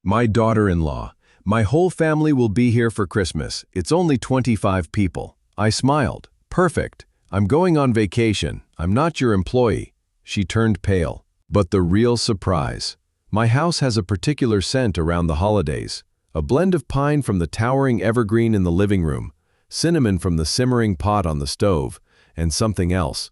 My daughter-in-law. My whole family will be here for Christmas. It's only 25 people. I smiled. Perfect. I'm going on vacation. I'm not your employee. She turned pale. But the real surprise. My house has a particular scent around the holidays. A blend of pine from the towering evergreen in the living room, cinnamon from the simmering pot on the stove, and something else.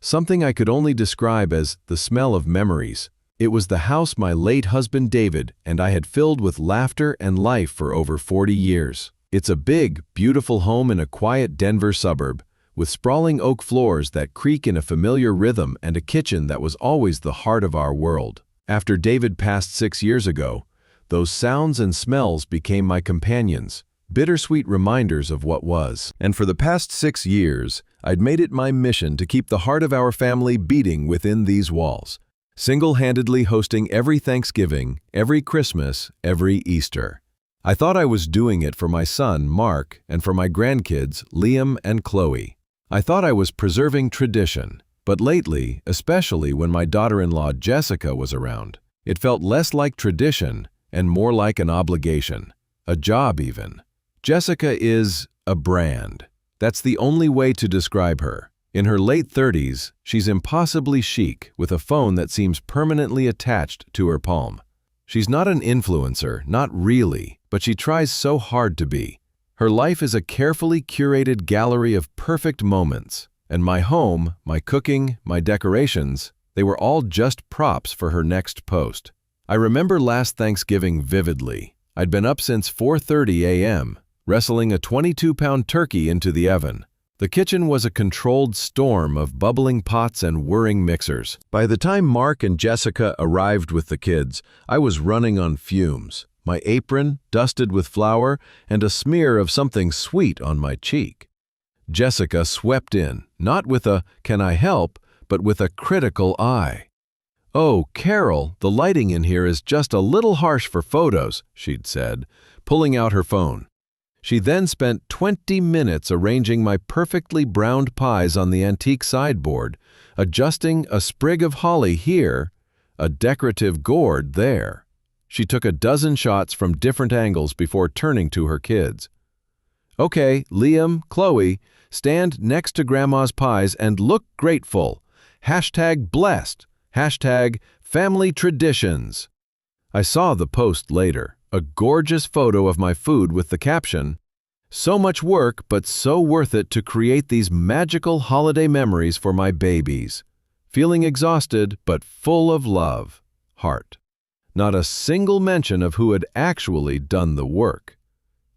Something I could only describe as the smell of memories. It was the house my late husband David and I had filled with laughter and life for over 40 years. It's a big, beautiful home in a quiet Denver suburb, with sprawling oak floors that creak in a familiar rhythm and a kitchen that was always the heart of our world. After David passed 6 years ago, those sounds and smells became my companions, bittersweet reminders of what was. And for the past 6 years, I'd made it my mission to keep the heart of our family beating within these walls, single-handedly hosting every Thanksgiving, every Christmas, every Easter. I thought I was doing it for my son, Mark, and for my grandkids, Liam and Chloe. I thought I was preserving tradition, but lately, especially when my daughter-in-law Jessica was around, it felt less like tradition and more like an obligation, a job even. Jessica is a brand. That's the only way to describe her. In her late 30s, she's impossibly chic with a phone that seems permanently attached to her palm. She's not an influencer, not really, but she tries so hard to be. Her life is a carefully curated gallery of perfect moments, and my home, my cooking, my decorations, they were all just props for her next post. I remember last Thanksgiving vividly. I'd been up since 4:30 a.m., wrestling a 22-pound turkey into the oven. The kitchen was a controlled storm of bubbling pots and whirring mixers. By the time Mark and Jessica arrived with the kids, I was running on fumes, my apron dusted with flour and a smear of something sweet on my cheek. Jessica swept in, not with a "can I help," but with a critical eye. "Oh, Carol, the lighting in here is just a little harsh for photos," she'd said, pulling out her phone. She then spent 20 minutes arranging my perfectly browned pies on the antique sideboard, adjusting a sprig of holly here, a decorative gourd there. She took a dozen shots from different angles before turning to her kids. "Okay, Liam, Chloe, stand next to Grandma's pies and look grateful. #blessed. #family traditions." I saw the post later, a gorgeous photo of my food with the caption, "So much work, but so worth it to create these magical holiday memories for my babies. Feeling exhausted, but full of love. Heart." Not a single mention of who had actually done the work.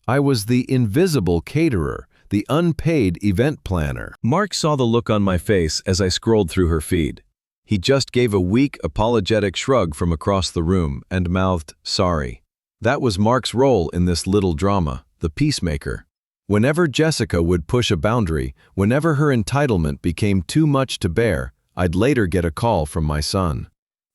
I was the invisible caterer, the unpaid event planner. Mark saw the look on my face as I scrolled through her feed. He just gave a weak, apologetic shrug from across the room and mouthed, "Sorry." That was Mark's role in this little drama, the peacemaker. Whenever Jessica would push a boundary, whenever her entitlement became too much to bear, I'd later get a call from my son.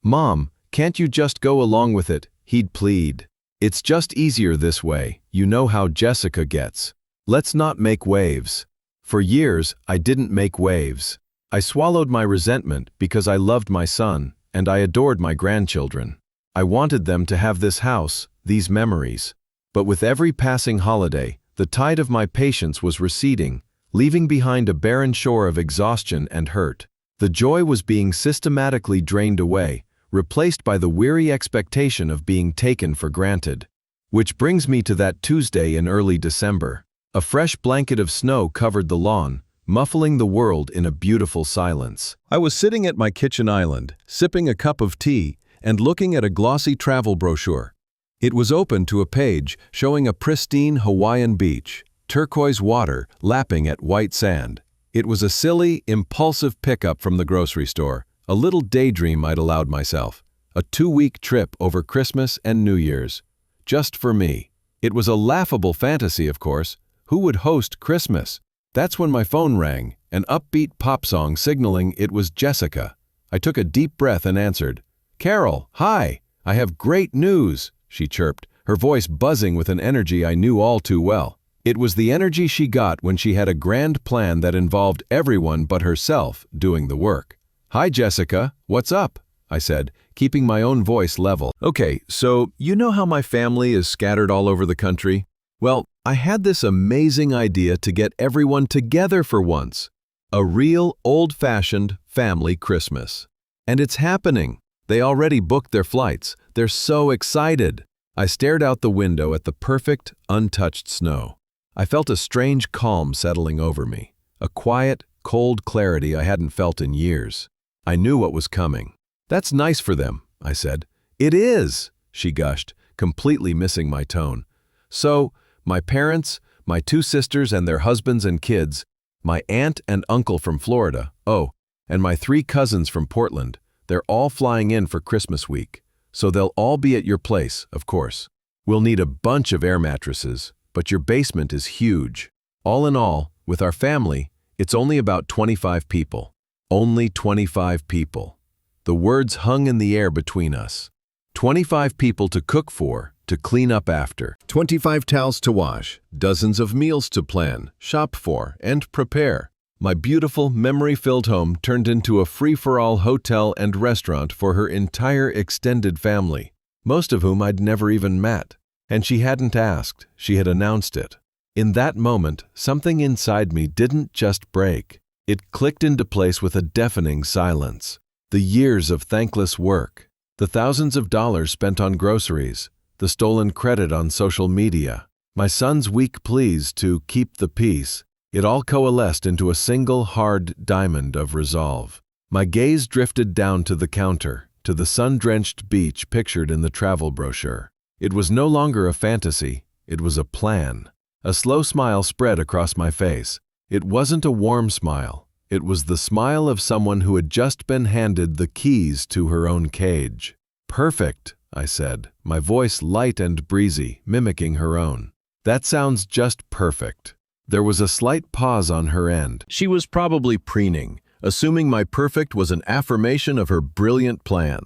"Mom, can't you just go along with it?" he'd plead. "It's just easier this way. You know how Jessica gets. Let's not make waves." For years, I didn't make waves. I swallowed my resentment because I loved my son, and I adored my grandchildren. I wanted them to have this house, these memories. But with every passing holiday, the tide of my patience was receding, leaving behind a barren shore of exhaustion and hurt. The joy was being systematically drained away, replaced by the weary expectation of being taken for granted. Which brings me to that Tuesday in early December. A fresh blanket of snow covered the lawn, muffling the world in a beautiful silence. I was sitting at my kitchen island, sipping a cup of tea, and looking at a glossy travel brochure. It was open to a page showing a pristine Hawaiian beach, turquoise water lapping at white sand. It was a silly, impulsive pickup from the grocery store, a little daydream I'd allowed myself, a 2-week trip over Christmas and New Year's. Just for me. It was a laughable fantasy, of course. Who would host Christmas? That's when my phone rang, an upbeat pop song signaling it was Jessica. I took a deep breath and answered. "Carol, hi, I have great news," she chirped, her voice buzzing with an energy I knew all too well. It was the energy she got when she had a grand plan that involved everyone but herself doing the work. "Hi, Jessica, what's up?" I said, keeping my own voice level. Okay, so you know how my family is scattered all over the country? Well, I had this amazing idea to get everyone together for once. A real old-fashioned family Christmas. And it's happening. They already booked their flights. They're so excited. I stared out the window at the perfect, untouched snow. I felt a strange calm settling over me, a quiet, cold clarity I hadn't felt in years. I knew what was coming. That's nice for them, I said. It is, she gushed, completely missing my tone. So, my parents, my 2 sisters and their husbands and kids, my aunt and uncle from Florida, and my 3 cousins from Portland, they're all flying in for Christmas week. So they'll all be at your place, of course. We'll need a bunch of air mattresses, but your basement is huge. All in all, with our family, it's only about 25 people. Only 25 people. The words hung in the air between us. 25 people to cook for, to clean up after. 25 towels to wash, dozens of meals to plan, shop for, and prepare. My beautiful, memory-filled home turned into a free-for-all hotel and restaurant for her entire extended family, most of whom I'd never even met. And she hadn't asked, she had announced it. In that moment, something inside me didn't just break. It clicked into place with a deafening silence. The years of thankless work, the thousands of dollars spent on groceries, the stolen credit on social media, my son's weak pleas to keep the peace, it all coalesced into a single hard diamond of resolve. My gaze drifted down to the counter, to the sun-drenched beach pictured in the travel brochure. It was no longer a fantasy, it was a plan. A slow smile spread across my face. It wasn't a warm smile. It was the smile of someone who had just been handed the keys to her own cage. Perfect, I said, my voice light and breezy, mimicking her own. That sounds just perfect. There was a slight pause on her end. She was probably preening, assuming my perfect was an affirmation of her brilliant plan.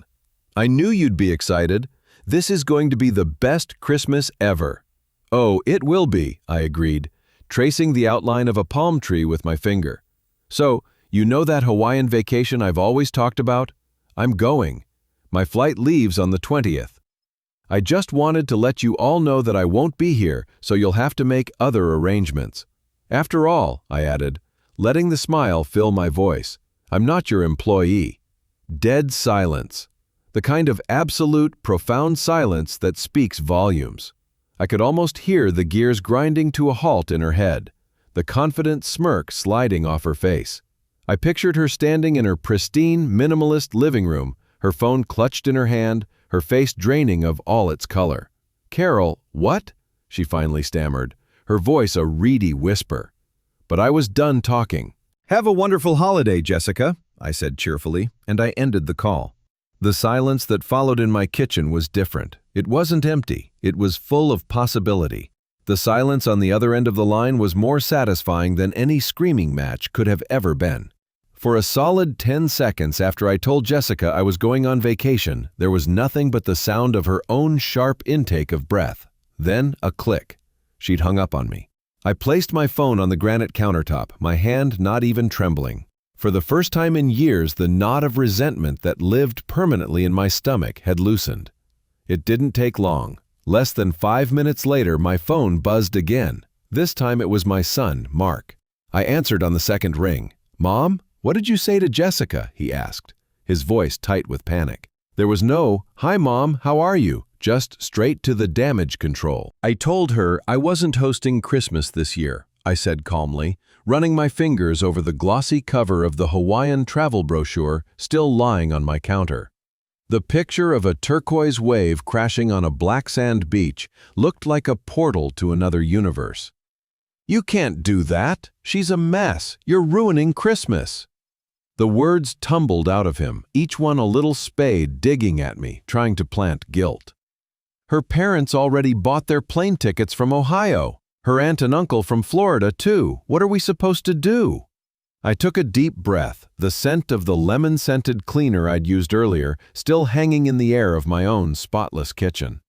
I knew you'd be excited. This is going to be the best Christmas ever. Oh, it will be, I agreed, tracing the outline of a palm tree with my finger. So, you know that Hawaiian vacation I've always talked about? I'm going. My flight leaves on the 20th. I just wanted to let you all know that I won't be here, so you'll have to make other arrangements. After all, I added, letting the smile fill my voice, I'm not your employee. Dead silence. The kind of absolute, profound silence that speaks volumes. I could almost hear the gears grinding to a halt in her head, the confident smirk sliding off her face. I pictured her standing in her pristine, minimalist living room, her phone clutched in her hand, her face draining of all its color. Carol, what? She finally stammered, her voice a reedy whisper. But I was done talking. Have a wonderful holiday, Jessica, I said cheerfully, and I ended the call. The silence that followed in my kitchen was different. It wasn't empty, it was full of possibility. The silence on the other end of the line was more satisfying than any screaming match could have ever been. For a solid 10 seconds after I told Jessica I was going on vacation, there was nothing but the sound of her own sharp intake of breath. Then a click. She'd hung up on me. I placed my phone on the granite countertop, my hand not even trembling. For the first time in years, the knot of resentment that lived permanently in my stomach had loosened. It didn't take long. Less than 5 minutes later, my phone buzzed again. This time it was my son, Mark. I answered on the second ring. Mom? What did you say to Jessica? He asked, his voice tight with panic. There was no, hi Mom, how are you? Just straight to the damage control. I told her I wasn't hosting Christmas this year, I said calmly, running my fingers over the glossy cover of the Hawaiian travel brochure still lying on my counter. The picture of a turquoise wave crashing on a black sand beach looked like a portal to another universe. You can't do that. She's a mess. You're ruining Christmas. The words tumbled out of him, each one a little spade digging at me, trying to plant guilt. Her parents already bought their plane tickets from Ohio. Her aunt and uncle from Florida, too. What are we supposed to do? I took a deep breath, the scent of the lemon-scented cleaner I'd used earlier still hanging in the air of my own spotless kitchen.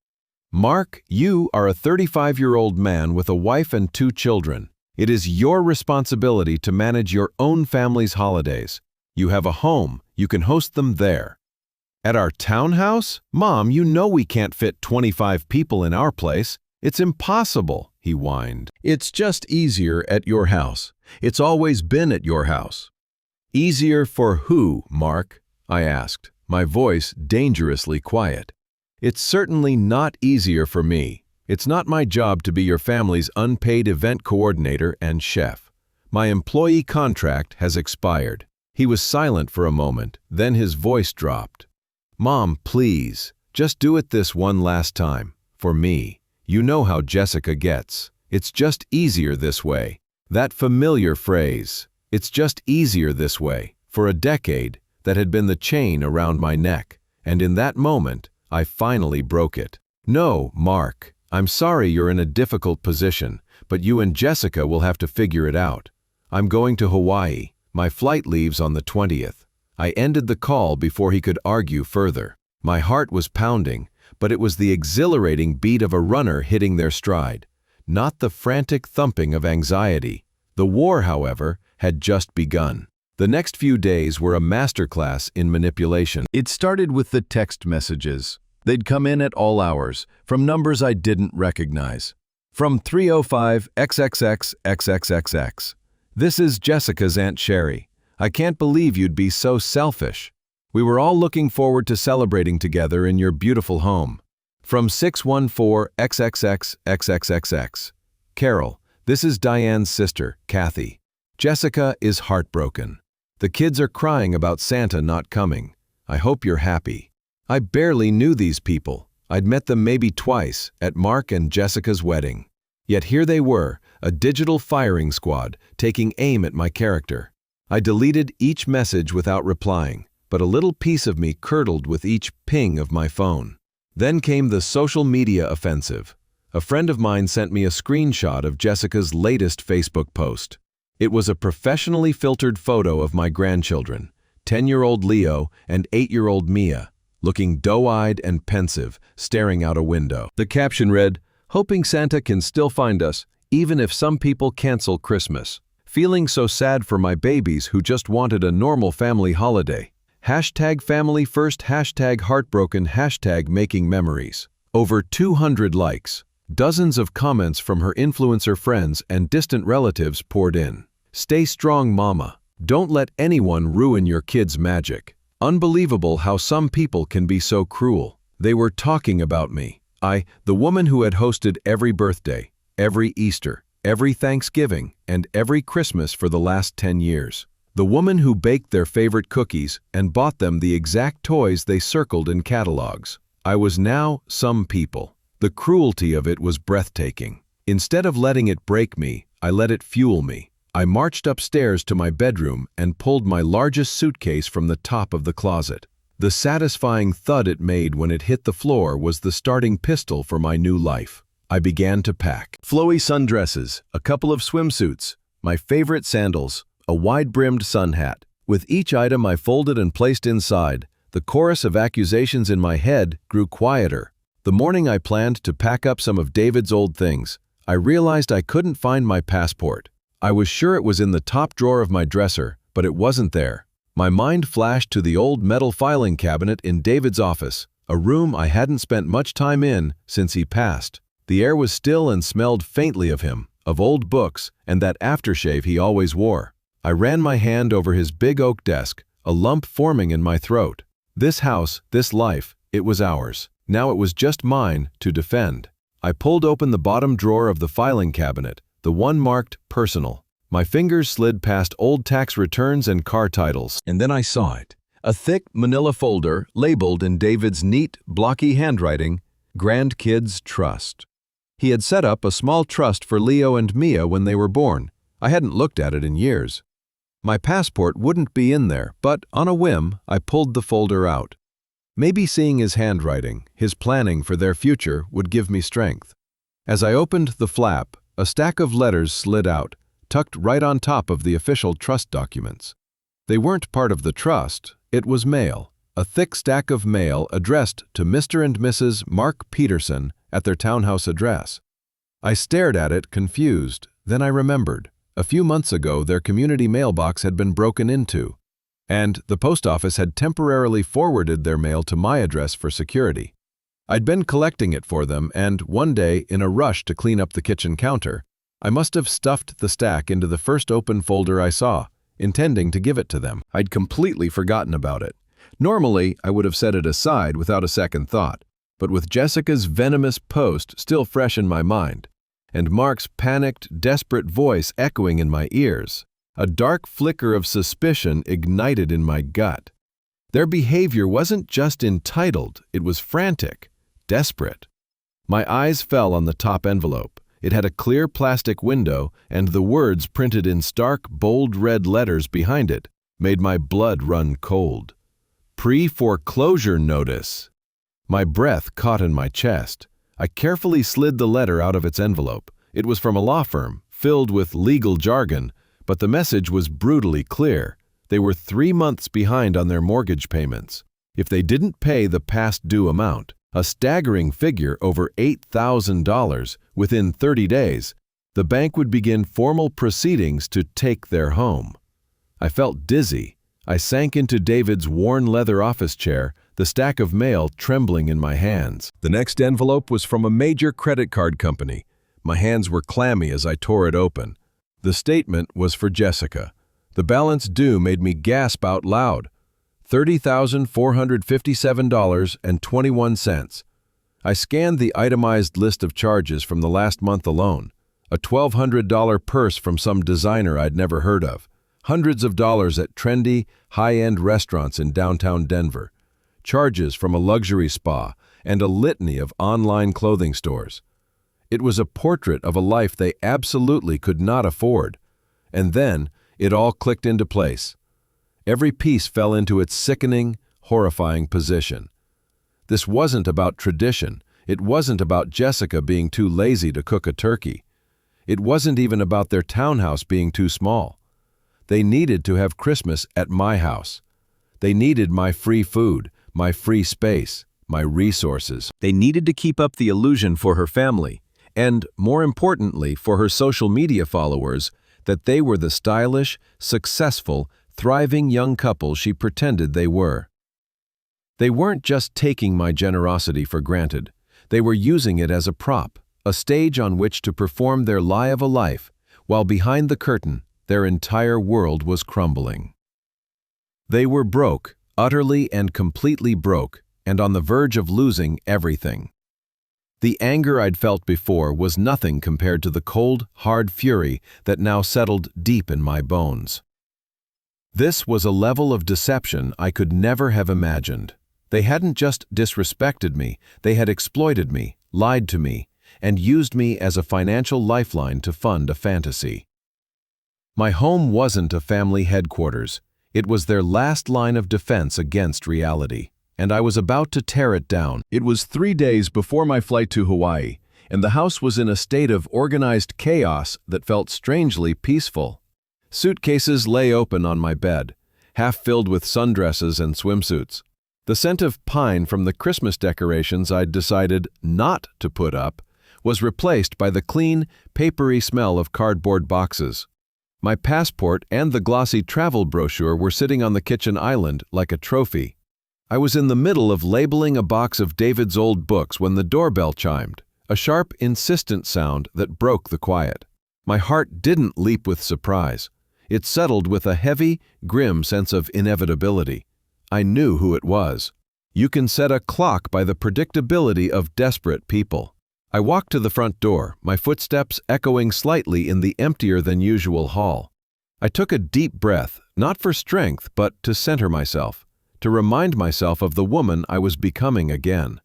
Mark, you are a 35-year-old man with a wife and 2 children. It is your responsibility to manage your own family's holidays. You have a home. You can host them there. At our townhouse? Mom, you know we can't fit 25 people in our place. It's impossible, he whined. It's just easier at your house. It's always been at your house. Easier for who, Mark? I asked, my voice dangerously quiet. It's certainly not easier for me. It's not my job to be your family's unpaid event coordinator and chef. My employee contract has expired. He was silent for a moment, then his voice dropped. Mom, please, just do it this one last time. For me. You know how Jessica gets. It's just easier this way. That familiar phrase, it's just easier this way, for a decade, that had been the chain around my neck. And in that moment, I finally broke it. No, Mark, I'm sorry you're in a difficult position, but you and Jessica will have to figure it out. I'm going to Hawaii. My flight leaves on the 20th. I ended the call before he could argue further. My heart was pounding, but it was the exhilarating beat of a runner hitting their stride, not the frantic thumping of anxiety. The war, however, had just begun. The next few days were a masterclass in manipulation. It started with the text messages. They'd come in at all hours, from numbers I didn't recognize. From 305 XXX. This is Jessica's Aunt Sherry. I can't believe you'd be so selfish. We were all looking forward to celebrating together in your beautiful home. From 614 XXX. Carol, this is Diane's sister, Kathy. Jessica is heartbroken. The kids are crying about Santa not coming. I hope you're happy. I barely knew these people. I'd met them maybe twice, at Mark and Jessica's wedding. Yet here they were, a digital firing squad, taking aim at my character. I deleted each message without replying, but a little piece of me curdled with each ping of my phone. Then came the social media offensive. A friend of mine sent me a screenshot of Jessica's latest Facebook post. It was a professionally filtered photo of my grandchildren, 10-year-old Leo and 8-year-old Mia, looking doe-eyed and pensive, staring out a window. The caption read, "Hoping Santa can still find us, even if some people cancel Christmas. Feeling so sad for my babies who just wanted a normal family holiday. Hashtag family first, hashtag heartbroken, hashtag making memories." Over 200 likes. Dozens of comments from her influencer friends and distant relatives poured in. Stay strong, mama. Don't let anyone ruin your kids' magic. Unbelievable how some people can be so cruel. They were talking about me. The woman who had hosted every birthday, every Easter, every Thanksgiving, and every Christmas for the last 10 years. The woman who baked their favorite cookies and bought them the exact toys they circled in catalogs. I was now some people. The cruelty of it was breathtaking. Instead of letting it break me, I let it fuel me. I marched upstairs to my bedroom and pulled my largest suitcase from the top of the closet. The satisfying thud it made when it hit the floor was the starting pistol for my new life. I began to pack. Flowy sundresses, a couple of swimsuits, my favorite sandals, a wide-brimmed sun hat. With each item I folded and placed inside, the chorus of accusations in my head grew quieter. The morning I planned to pack up some of David's old things, I realized I couldn't find my passport. I was sure it was in the top drawer of my dresser, but it wasn't there. My mind flashed to the old metal filing cabinet in David's office, a room I hadn't spent much time in since he passed. The air was still and smelled faintly of him, of old books, and that aftershave he always wore. I ran my hand over his big oak desk, a lump forming in my throat. This house, this life, it was ours. Now it was just mine to defend. I pulled open the bottom drawer of the filing cabinet, the one marked personal. My fingers slid past old tax returns and car titles, and then I saw it. A thick manila folder labeled in David's neat, blocky handwriting, Grandkids Trust. He had set up a small trust for Leo and Mia when they were born. I hadn't looked at it in years. My passport wouldn't be in there, but on a whim, I pulled the folder out. Maybe seeing his handwriting, his planning for their future, would give me strength. As I opened the flap, a stack of letters slid out, tucked right on top of the official trust documents. They weren't part of the trust, it was mail, a thick stack of mail addressed to Mr. and Mrs. Mark Peterson at their townhouse address. I stared at it, confused, then I remembered. A few months ago, their community mailbox had been broken into. and the post office had temporarily forwarded their mail to my address for security. I'd been collecting it for them, and one day, in a rush to clean up the kitchen counter, I must have stuffed the stack into the first open folder I saw, intending to give it to them. I'd completely forgotten about it. Normally, I would have set it aside without a second thought, but with Jessica's venomous post still fresh in my mind, and Mark's panicked, desperate voice echoing in my ears, a dark flicker of suspicion ignited in my gut. Their behavior wasn't just entitled, it was frantic, desperate. My eyes fell on the top envelope. It had a clear plastic window, and the words printed in stark, bold red letters behind it made my blood run cold. Pre-foreclosure notice. My breath caught in my chest. I carefully slid the letter out of its envelope. It was from a law firm, filled with legal jargon, but the message was brutally clear. They were 3 months behind on their mortgage payments. If they didn't pay the past due amount, a staggering figure over $8,000 within 30 days, the bank would begin formal proceedings to take their home. I felt dizzy. I sank into David's worn leather office chair, the stack of mail trembling in my hands. The next envelope was from a major credit card company. My hands were clammy as I tore it open. The statement was for Jessica. The balance due made me gasp out loud. $30,457.21. I scanned the itemized list of charges from the last month alone. A $1,200 purse from some designer I'd never heard of. Hundreds of dollars at trendy, high-end restaurants in downtown Denver. Charges from a luxury spa and a litany of online clothing stores. It was a portrait of a life they absolutely could not afford. And then it all clicked into place. Every piece fell into its sickening, horrifying position. This wasn't about tradition. It wasn't about Jessica being too lazy to cook a turkey. It wasn't even about their townhouse being too small. They needed to have Christmas at my house. They needed my free food, my free space, my resources. They needed to keep up the illusion for her family, and, more importantly, for her social media followers, that they were the stylish, successful, thriving young couple she pretended they were. They weren't just taking my generosity for granted. They were using it as a prop, a stage on which to perform their lie of a life, while behind the curtain, their entire world was crumbling. They were broke, utterly and completely broke, and on the verge of losing everything. The anger I'd felt before was nothing compared to the cold, hard fury that now settled deep in my bones. This was a level of deception I could never have imagined. They hadn't just disrespected me, they had exploited me, lied to me, and used me as a financial lifeline to fund a fantasy. My home wasn't a family headquarters. It was their last line of defense against reality, and I was about to tear it down. It was 3 days before my flight to Hawaii, and the house was in a state of organized chaos that felt strangely peaceful. Suitcases lay open on my bed, half filled with sundresses and swimsuits. The scent of pine from the Christmas decorations I'd decided not to put up was replaced by the clean, papery smell of cardboard boxes. My passport and the glossy travel brochure were sitting on the kitchen island like a trophy. I was in the middle of labeling a box of David's old books when the doorbell chimed, a sharp, insistent sound that broke the quiet. My heart didn't leap with surprise. It settled with a heavy, grim sense of inevitability. I knew who it was. You can set a clock by the predictability of desperate people. I walked to the front door, my footsteps echoing slightly in the emptier-than-usual hall. I took a deep breath, not for strength, but to center myself, to remind myself of the woman I was becoming again.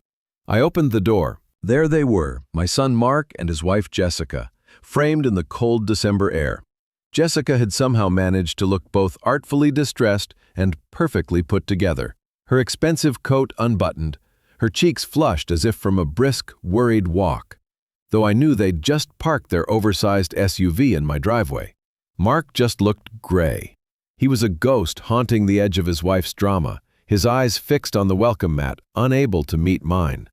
I opened the door. There they were, my son Mark and his wife Jessica, framed in the cold December air. Jessica had somehow managed to look both artfully distressed and perfectly put together, her expensive coat unbuttoned, her cheeks flushed as if from a brisk, worried walk, though I knew they'd just parked their oversized SUV in my driveway. Mark just looked gray. He was a ghost haunting the edge of his wife's drama, his eyes fixed on the welcome mat, unable to meet mine.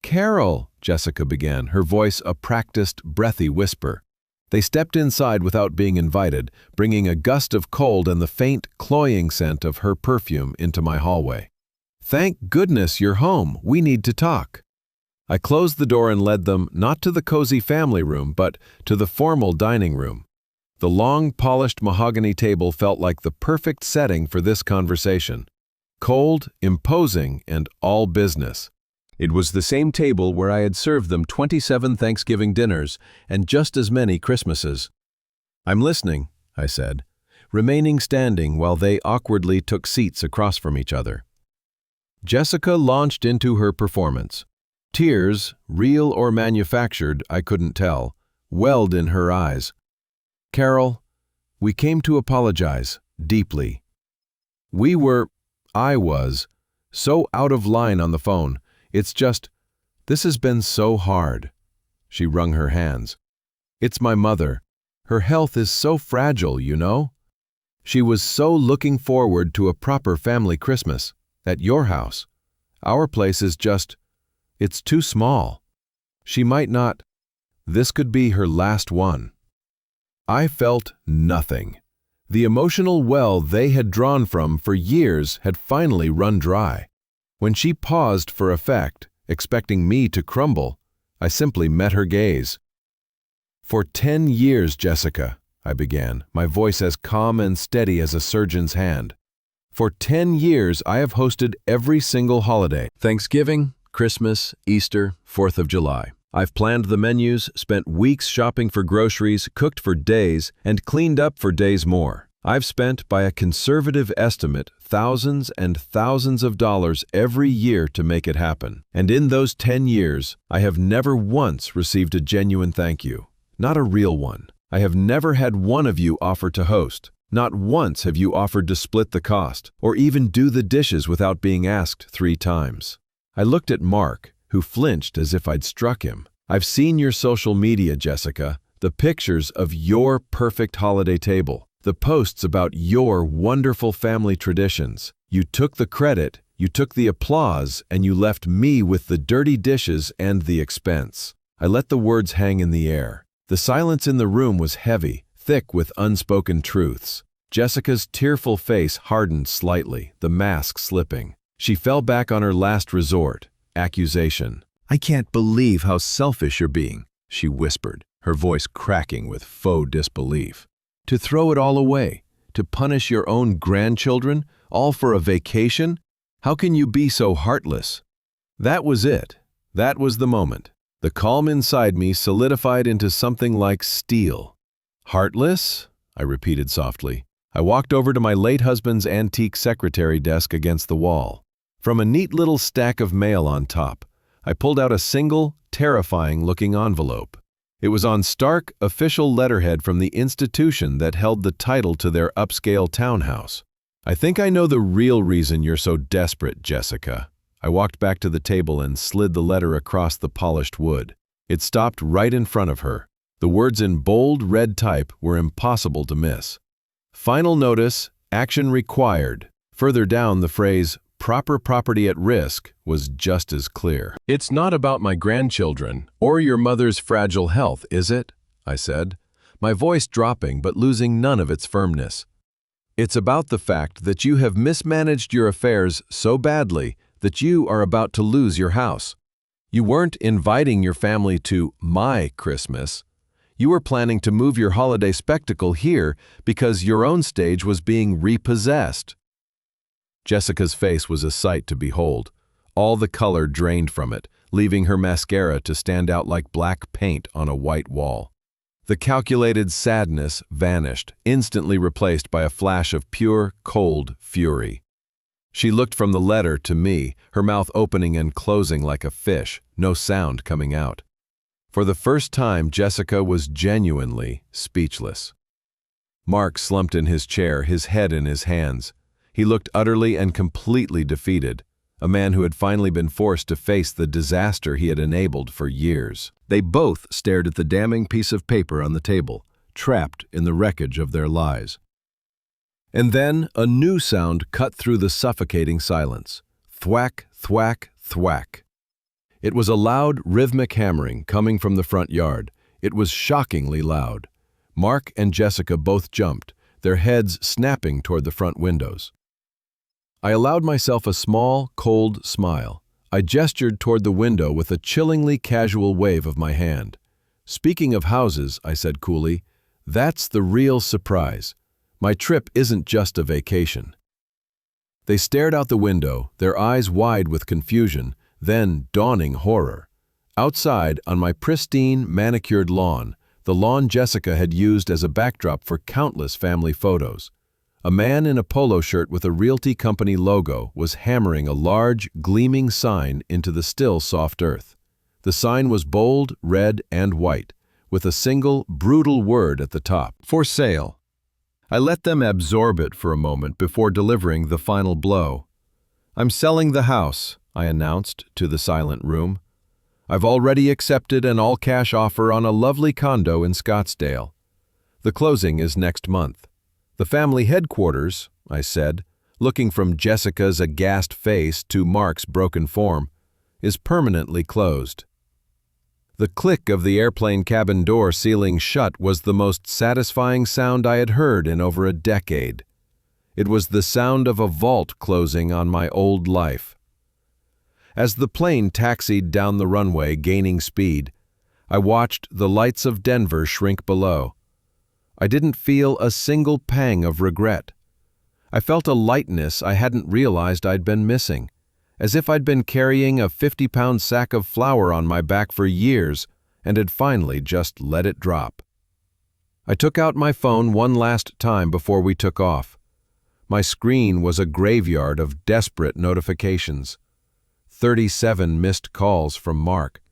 "Carol," Jessica began, her voice a practiced, breathy whisper. They stepped inside without being invited, bringing a gust of cold and the faint, cloying scent of her perfume into my hallway. "Thank goodness you're home. We need to talk." I closed the door and led them not to the cozy family room, but to the formal dining room. The long, polished mahogany table felt like the perfect setting for this conversation. Cold, imposing, and all business. It was the same table where I had served them 27 Thanksgiving dinners and just as many Christmases. "I'm listening," I said, remaining standing while they awkwardly took seats across from each other. Jessica launched into her performance. Tears, real or manufactured, I couldn't tell, welled in her eyes. "Carol, we came to apologize, deeply. I was, so out of line on the phone. It's just, this has been so hard." She wrung her hands. "It's my mother. Her health is so fragile, you know. She was so looking forward to a proper family Christmas, at your house. Our place is just, it's too small. She might not, this could be her last one." I felt nothing. The emotional well they had drawn from for years had finally run dry. When she paused for effect, expecting me to crumble, I simply met her gaze. "For 10 years, Jessica," I began, my voice as calm and steady as a surgeon's hand. "For 10 years, I have hosted every single holiday. Thanksgiving, Christmas, Easter, 4th of July. I've planned the menus, spent weeks shopping for groceries, cooked for days, and cleaned up for days more. I've spent, by a conservative estimate, thousands and thousands of dollars every year to make it happen. And in those 10 years, I have never once received a genuine thank you. Not a real one. I have never had one of you offer to host. Not once have you offered to split the cost, or even do the dishes without being asked 3 times. I looked at Mark, who flinched as if I'd struck him. I've seen your social media, Jessica, the pictures of your perfect holiday table, the posts about your wonderful family traditions. You took the credit, you took the applause, and you left me with the dirty dishes and the expense. I let the words hang in the air. The silence in the room was heavy, thick with unspoken truths. Jessica's tearful face hardened slightly, the mask slipping. She fell back on her last resort, accusation. "I can't believe how selfish you're being," she whispered, her voice cracking with faux disbelief. "To throw it all away, to punish your own grandchildren, all for a vacation? How can you be so heartless?" That was it. That was the moment. The calm inside me solidified into something like steel. "Heartless?" I repeated softly. I walked over to my late husband's antique secretary desk against the wall. From a neat little stack of mail on top, I pulled out a single, terrifying-looking envelope. It was on stark, official letterhead from the institution that held the title to their upscale townhouse. "I think I know the real reason you're so desperate, Jessica." I walked back to the table and slid the letter across the polished wood. It stopped right in front of her. The words in bold red type were impossible to miss. "Final notice, action required." Further down, the phrase, "proper property at risk," was just as clear. "It's not about my grandchildren or your mother's fragile health, is it?" I said, my voice dropping but losing none of its firmness. "It's about the fact that you have mismanaged your affairs so badly that you are about to lose your house. You weren't inviting your family to my Christmas. You were planning to move your holiday spectacle here because your own stage was being repossessed." Jessica's face was a sight to behold. All the color drained from it, leaving her mascara to stand out like black paint on a white wall. The calculated sadness vanished, instantly replaced by a flash of pure, cold fury. She looked from the letter to me, her mouth opening and closing like a fish, no sound coming out. For the first time, Jessica was genuinely speechless. Mark slumped in his chair, his head in his hands. He looked utterly and completely defeated, a man who had finally been forced to face the disaster he had enabled for years. They both stared at the damning piece of paper on the table, trapped in the wreckage of their lies. And then a new sound cut through the suffocating silence. Thwack, thwack, thwack. It was a loud, rhythmic hammering coming from the front yard. It was shockingly loud. Mark and Jessica both jumped, their heads snapping toward the front windows. I allowed myself a small, cold smile. I gestured toward the window with a chillingly casual wave of my hand. "Speaking of houses," I said coolly, "that's the real surprise. My trip isn't just a vacation." They stared out the window, their eyes wide with confusion, then dawning horror. Outside, on my pristine, manicured lawn, the lawn Jessica had used as a backdrop for countless family photos, a man in a polo shirt with a realty company logo was hammering a large, gleaming sign into the still, soft earth. The sign was bold, red, and white, with a single, brutal word at the top: "For sale." I let them absorb it for a moment before delivering the final blow. "I'm selling the house," I announced to the silent room. "I've already accepted an all-cash offer on a lovely condo in Scottsdale. The closing is next month. The family headquarters," I said, looking from Jessica's aghast face to Mark's broken form, "is permanently closed." The click of the airplane cabin door sealing shut was the most satisfying sound I had heard in over a decade. It was the sound of a vault closing on my old life. As the plane taxied down the runway, gaining speed, I watched the lights of Denver shrink below. I didn't feel a single pang of regret. I felt a lightness I hadn't realized I'd been missing, as if I'd been carrying a 50-pound sack of flour on my back for years and had finally just let it drop. I took out my phone one last time before we took off. My screen was a graveyard of desperate notifications. 37 missed calls from Mark,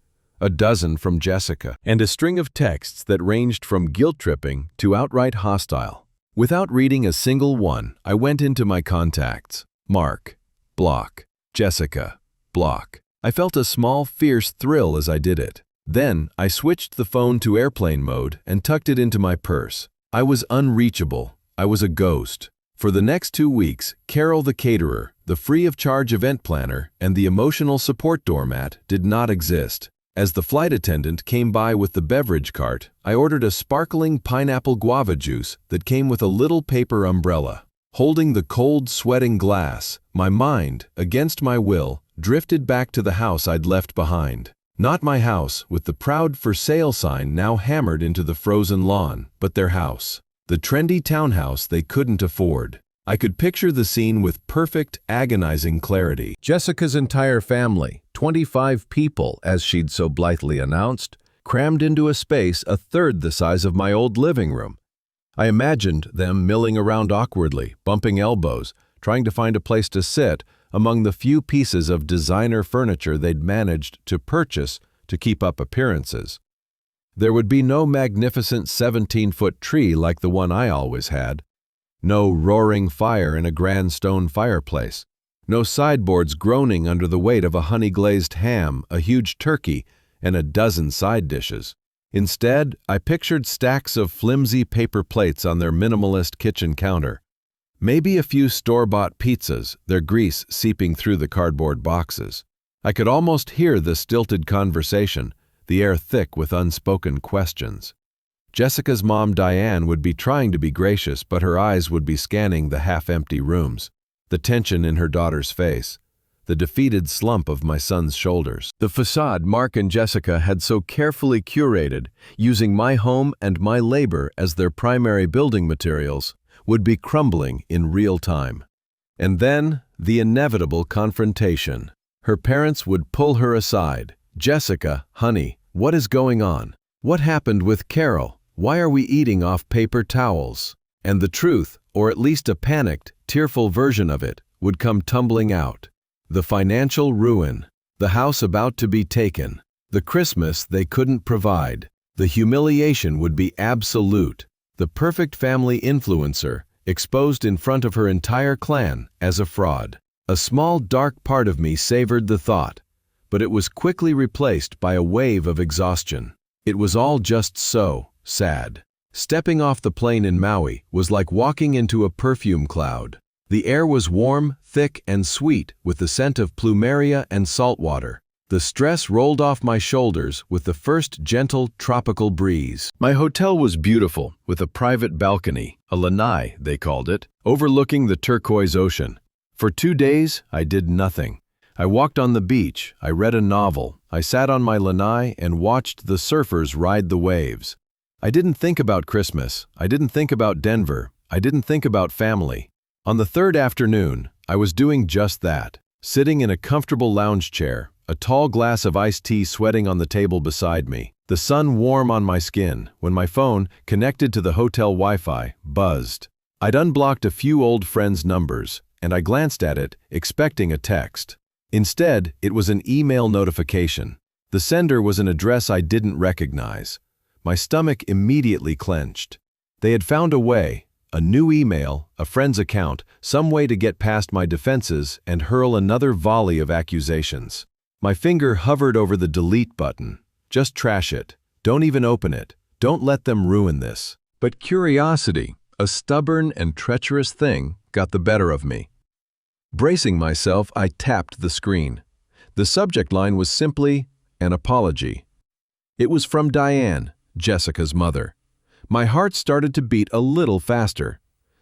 a dozen from Jessica, and a string of texts that ranged from guilt-tripping to outright hostile. Without reading a single one, I went into my contacts. Mark, block. Jessica, block. I felt a small, fierce thrill as I did it. Then, I switched the phone to airplane mode and tucked it into my purse. I was unreachable. I was a ghost. For the next 2 weeks, Carol the caterer, the free-of-charge event planner, and the emotional support doormat did not exist. As the flight attendant came by with the beverage cart, I ordered a sparkling pineapple guava juice that came with a little paper umbrella. Holding the cold, sweating glass, my mind, against my will, drifted back to the house I'd left behind. Not my house, with the proud for sale sign now hammered into the frozen lawn, but their house. The trendy townhouse they couldn't afford. I could picture the scene with perfect, agonizing clarity. Jessica's entire family, 25 people, as she'd so blithely announced, crammed into a space a third the size of my old living room. I imagined them milling around awkwardly, bumping elbows, trying to find a place to sit among the few pieces of designer furniture they'd managed to purchase to keep up appearances. There would be no magnificent 17-foot tree like the one I always had, no roaring fire in a grand stone fireplace, no sideboards groaning under the weight of a honey-glazed ham, a huge turkey, and a dozen side dishes. Instead, I pictured stacks of flimsy paper plates on their minimalist kitchen counter. Maybe a few store-bought pizzas, their grease seeping through the cardboard boxes. I could almost hear the stilted conversation, the air thick with unspoken questions. Jessica's mom, Diane, would be trying to be gracious, but her eyes would be scanning the half-empty rooms, the tension in her daughter's face, the defeated slump of my son's shoulders. The facade Mark and Jessica had so carefully curated, using my home and my labor as their primary building materials, would be crumbling in real time. And then, the inevitable confrontation. Her parents would pull her aside. "Jessica, honey, what is going on? What happened with Carol? Why are we eating off paper towels?" And the truth, or at least a panicked, tearful version of it, would come tumbling out. The financial ruin, the house about to be taken, the Christmas they couldn't provide. The humiliation would be absolute. The perfect family influencer, exposed in front of her entire clan as a fraud. A small dark part of me savored the thought, but it was quickly replaced by a wave of exhaustion. It was all just so sad. Stepping off the plane in Maui was like walking into a perfume cloud. The air was warm, thick, and sweet with the scent of plumeria and salt water. The stress rolled off my shoulders with the first gentle tropical breeze. My hotel was beautiful, with a private balcony, a lanai, they called it, overlooking the turquoise ocean. For 2 days, I did nothing. I walked on the beach, I read a novel, I sat on my lanai and watched the surfers ride the waves. I didn't think about Christmas, I didn't think about Denver, I didn't think about family. On the third afternoon, I was doing just that, sitting in a comfortable lounge chair, a tall glass of iced tea sweating on the table beside me, the sun warm on my skin, when my phone, connected to the hotel Wi-Fi, buzzed. I'd unblocked a few old friends' numbers, and I glanced at it, expecting a text. Instead, it was an email notification. The sender was an address I didn't recognize. My stomach immediately clenched. They had found a way, a new email, a friend's account, some way to get past my defenses and hurl another volley of accusations. My finger hovered over the delete button. Just trash it. Don't even open it. Don't let them ruin this. But curiosity, a stubborn and treacherous thing, got the better of me. Bracing myself, I tapped the screen. The subject line was simply an apology. It was from Diane, Jessica's mother. My heart started to beat a little faster.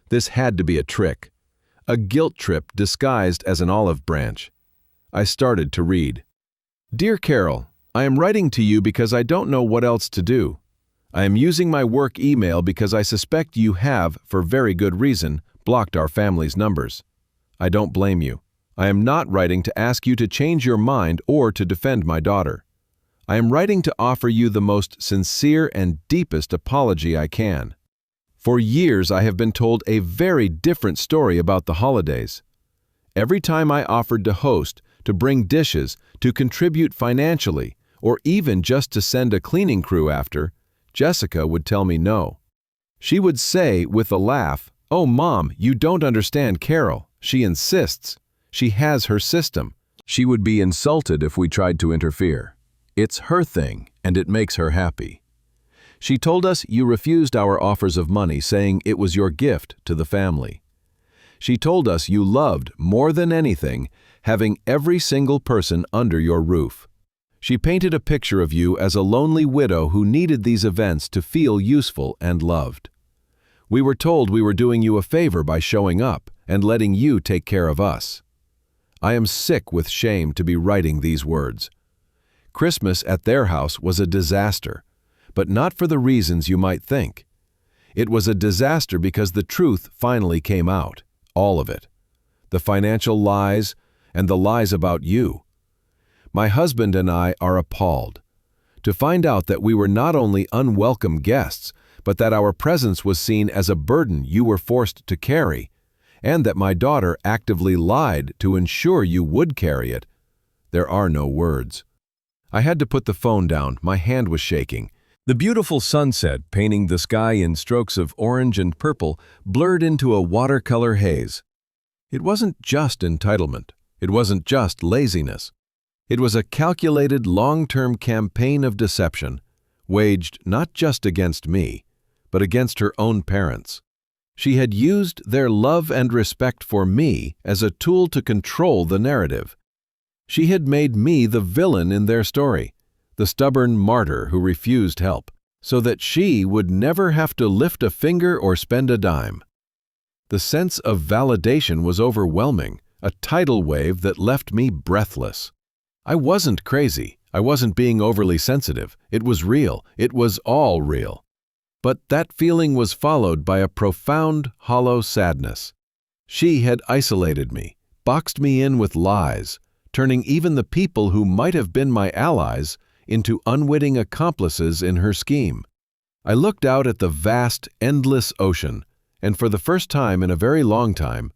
This had to be a trick. A guilt trip disguised as an olive branch. I started to read. Dear Carol, I am writing to you because I don't know what else to do. I am using my work email because I suspect you have, for very good reason, blocked our family's numbers. I don't blame you. I am not writing to ask you to change your mind or to defend my daughter. I am writing to offer you the most sincere and deepest apology I can. For years I have been told a very different story about the holidays. Every time I offered to host, to bring dishes, to contribute financially, or even just to send a cleaning crew after, Jessica would tell me no. She would say with a laugh, "Oh, Mom, you don't understand Carol. She insists. She has her system." She would be insulted if we tried to interfere. It's her thing, and it makes her happy. She told us you refused our offers of money, saying it was your gift to the family. She told us you loved, more than anything, having every single person under your roof. She painted a picture of you as a lonely widow who needed these events to feel useful and loved. We were told we were doing you a favor by showing up and letting you take care of us. I am sick with shame to be writing these words. Christmas at their house was a disaster, but not for the reasons you might think. It was a disaster because the truth finally came out, all of it. The financial lies and the lies about you. My husband and I are appalled to find out that we were not only unwelcome guests, but that our presence was seen as a burden you were forced to carry, and that my daughter actively lied to ensure you would carry it. There are no words. I had to put the phone down. My hand was shaking. The beautiful sunset, painting the sky in strokes of orange and purple, blurred into a watercolor haze. It wasn't just entitlement. It wasn't just laziness. It was a calculated long-term campaign of deception, waged not just against me, but against her own parents. She had used their love and respect for me as a tool to control the narrative. She had made me the villain in their story, the stubborn martyr who refused help, so that she would never have to lift a finger or spend a dime. The sense of validation was overwhelming, a tidal wave that left me breathless. I wasn't crazy. I wasn't being overly sensitive. It was real. It was all real. But that feeling was followed by a profound, hollow sadness. She had isolated me, boxed me in with lies, turning even the people who might have been my allies into unwitting accomplices in her scheme. I looked out at the vast, endless ocean, and for the first time in a very long time,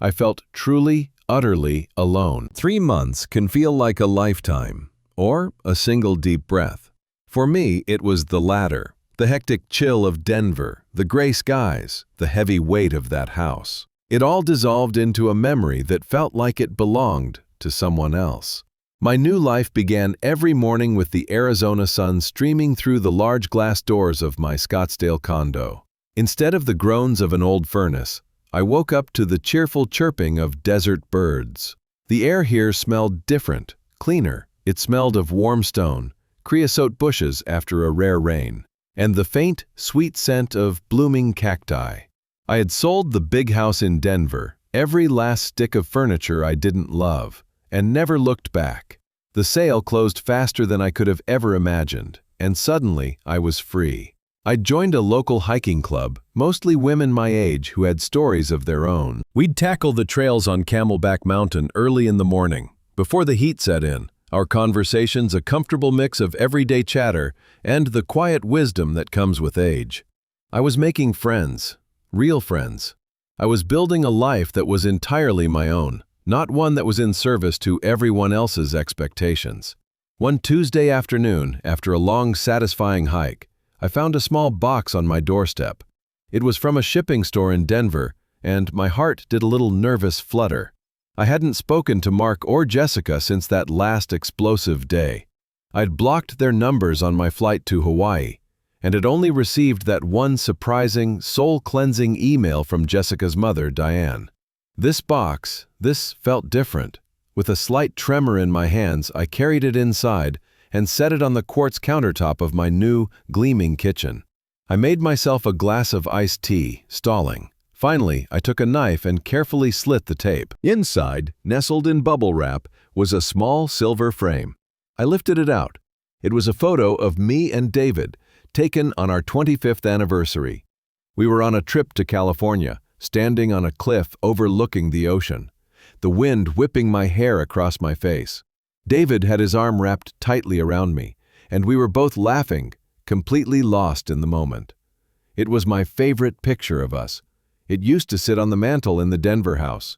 I felt truly, utterly alone. 3 months can feel like a lifetime, or a single deep breath. For me, it was the latter, the hectic chill of Denver, the gray skies, the heavy weight of that house. It all dissolved into a memory that felt like it belonged to someone else. My new life began every morning with the Arizona sun streaming through the large glass doors of my Scottsdale condo. Instead of the groans of an old furnace, I woke up to the cheerful chirping of desert birds. The air here smelled different, cleaner. It smelled of warm stone, creosote bushes after a rare rain, and the faint, sweet scent of blooming cacti. I had sold the big house in Denver, every last stick of furniture I didn't love, and never looked back. The sale closed faster than I could have ever imagined, and suddenly I was free. I joined a local hiking club, mostly women my age who had stories of their own. We'd tackle the trails on Camelback Mountain early in the morning, before the heat set in, our conversations a comfortable mix of everyday chatter and the quiet wisdom that comes with age. I was making friends, real friends. I was building a life that was entirely my own, not one that was in service to everyone else's expectations. One Tuesday afternoon, after a long, satisfying hike, I found a small box on my doorstep. It was from a shipping store in Denver, and my heart did a little nervous flutter. I hadn't spoken to Mark or Jessica since that last explosive day. I'd blocked their numbers on my flight to Hawaii, and had only received that one surprising, soul-cleansing email from Jessica's mother, Diane. This felt different. With a slight tremor in my hands, I carried it inside and set it on the quartz countertop of my new, gleaming kitchen. I made myself a glass of iced tea, stalling. Finally, I took a knife and carefully slit the tape. Inside, nestled in bubble wrap, was a small silver frame. I lifted it out. It was a photo of me and David, taken on our 25th anniversary. We were on a trip to California, standing on a cliff overlooking the ocean, the wind whipping my hair across my face. David had his arm wrapped tightly around me, and we were both laughing, completely lost in the moment. It was my favorite picture of us. It used to sit on the mantel in the Denver house.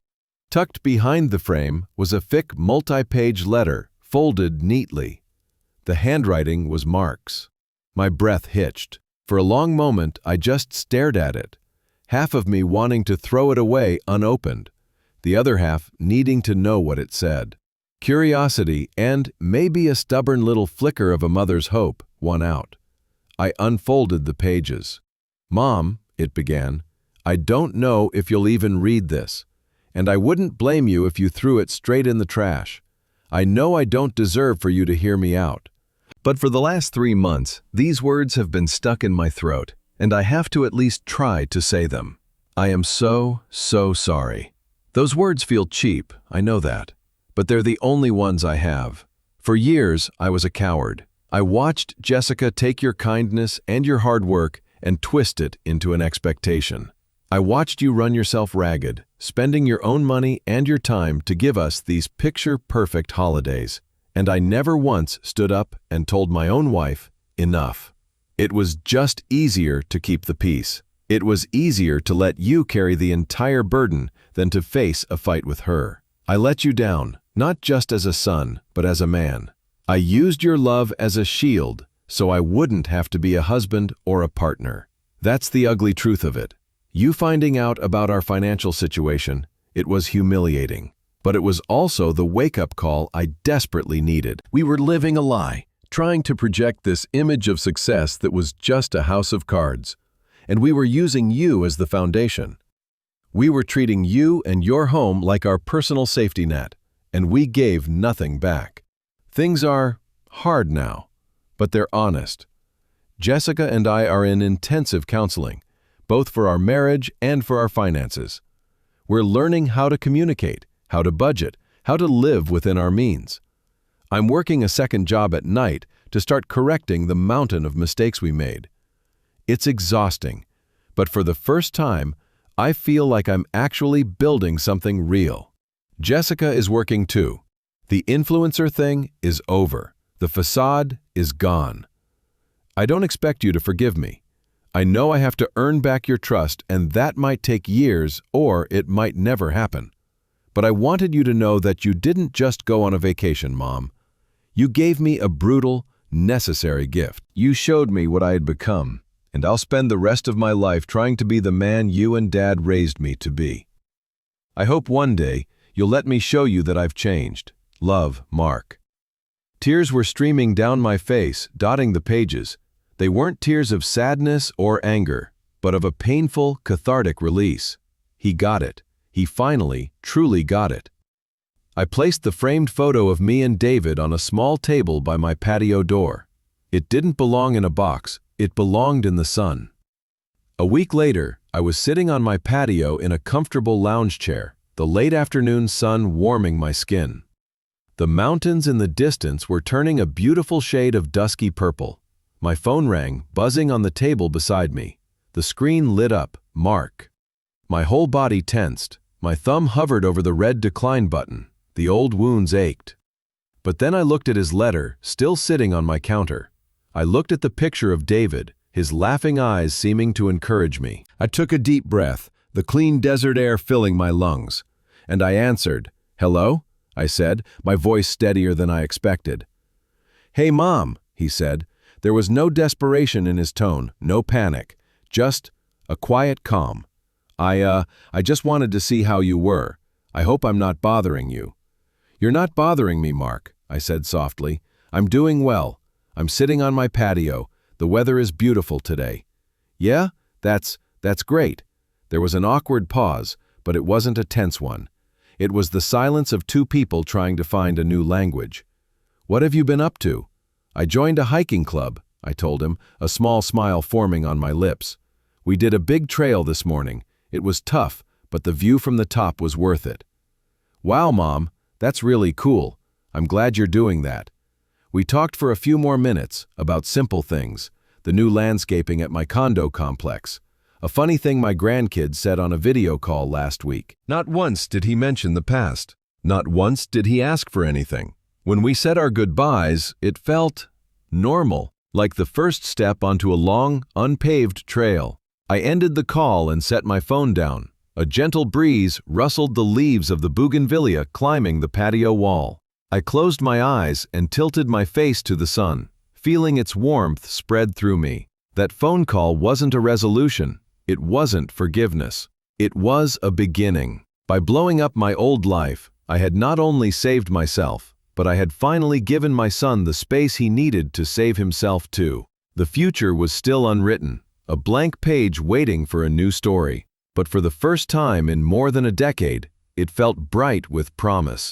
Tucked behind the frame was a thick multi-page letter, folded neatly. The handwriting was Mark's. My breath hitched. For a long moment, I just stared at it, half of me wanting to throw it away unopened, the other half needing to know what it said. Curiosity and maybe a stubborn little flicker of a mother's hope won out. I unfolded the pages. "Mom," it began, "I don't know if you'll even read this, and I wouldn't blame you if you threw it straight in the trash. I know I don't deserve for you to hear me out. But for the last 3 months, these words have been stuck in my throat, and I have to at least try to say them. I am so sorry. Those words feel cheap, I know that, but they're the only ones I have. For years, I was a coward. I watched Jessica take your kindness and your hard work and twist it into an expectation. I watched you run yourself ragged, spending your own money and your time to give us these picture-perfect holidays. And I never once stood up and told my own wife, enough. It was just easier to keep the peace. It was easier to let you carry the entire burden than to face a fight with her. I let you down, not just as a son, but as a man. I used your love as a shield, so I wouldn't have to be a husband or a partner. That's the ugly truth of it. You finding out about our financial situation, it was humiliating. But it was also the wake-up call I desperately needed. We were living a lie, trying to project this image of success that was just a house of cards. And we were using you as the foundation. We were treating you and your home like our personal safety net, and we gave nothing back. Things are hard now, but they're honest. Jessica and I are in intensive counseling, both for our marriage and for our finances. We're learning how to communicate, how to budget, how to live within our means. I'm working a second job at night to start correcting the mountain of mistakes we made. It's exhausting, but for the first time, I feel like I'm actually building something real. Jessica is working too. The influencer thing is over. The facade is gone. I don't expect you to forgive me. I know I have to earn back your trust, and that might take years or it might never happen. But I wanted you to know that you didn't just go on a vacation, Mom. You gave me a brutal, necessary gift. You showed me what I had become, and I'll spend the rest of my life trying to be the man you and Dad raised me to be. I hope one day you'll let me show you that I've changed. Love, Mark. Tears were streaming down my face, dotting the pages. They weren't tears of sadness or anger, but of a painful, cathartic release. He got it. He finally, truly got it. I placed the framed photo of me and David on a small table by my patio door. It didn't belong in a box, it belonged in the sun. A week later, I was sitting on my patio in a comfortable lounge chair, the late afternoon sun warming my skin. The mountains in the distance were turning a beautiful shade of dusky purple. My phone rang, buzzing on the table beside me. The screen lit up, Mark. My whole body tensed. My thumb hovered over the red decline button. The old wounds ached. But then I looked at his letter, still sitting on my counter. I looked at the picture of David, his laughing eyes seeming to encourage me. I took a deep breath, the clean desert air filling my lungs. And I answered. "Hello?" I said, my voice steadier than I expected. "Hey, Mom," he said. There was no desperation in his tone, no panic, just a quiet calm. I just wanted to see how you were. I hope I'm not bothering you." "You're not bothering me, Mark," I said softly. "I'm doing well. I'm sitting on my patio. The weather is beautiful today." "Yeah? That's great." There was an awkward pause, but it wasn't a tense one. It was the silence of two people trying to find a new language. "What have you been up to?" "I joined a hiking club," I told him, a small smile forming on my lips. "We did a big trail this morning. It was tough, but the view from the top was worth it." "Wow, Mom, that's really cool. I'm glad you're doing that." We talked for a few more minutes about simple things, the new landscaping at my condo complex. A funny thing my grandkids said on a video call last week. Not once did he mention the past. Not once did he ask for anything. When we said our goodbyes, it felt normal, like the first step onto a long, unpaved trail. I ended the call and set my phone down. A gentle breeze rustled the leaves of the bougainvillea climbing the patio wall. I closed my eyes and tilted my face to the sun, feeling its warmth spread through me. That phone call wasn't a resolution. It wasn't forgiveness. It was a beginning. By blowing up my old life, I had not only saved myself, but I had finally given my son the space he needed to save himself too. The future was still unwritten, a blank page waiting for a new story. But for the first time in more than a decade, it felt bright with promise.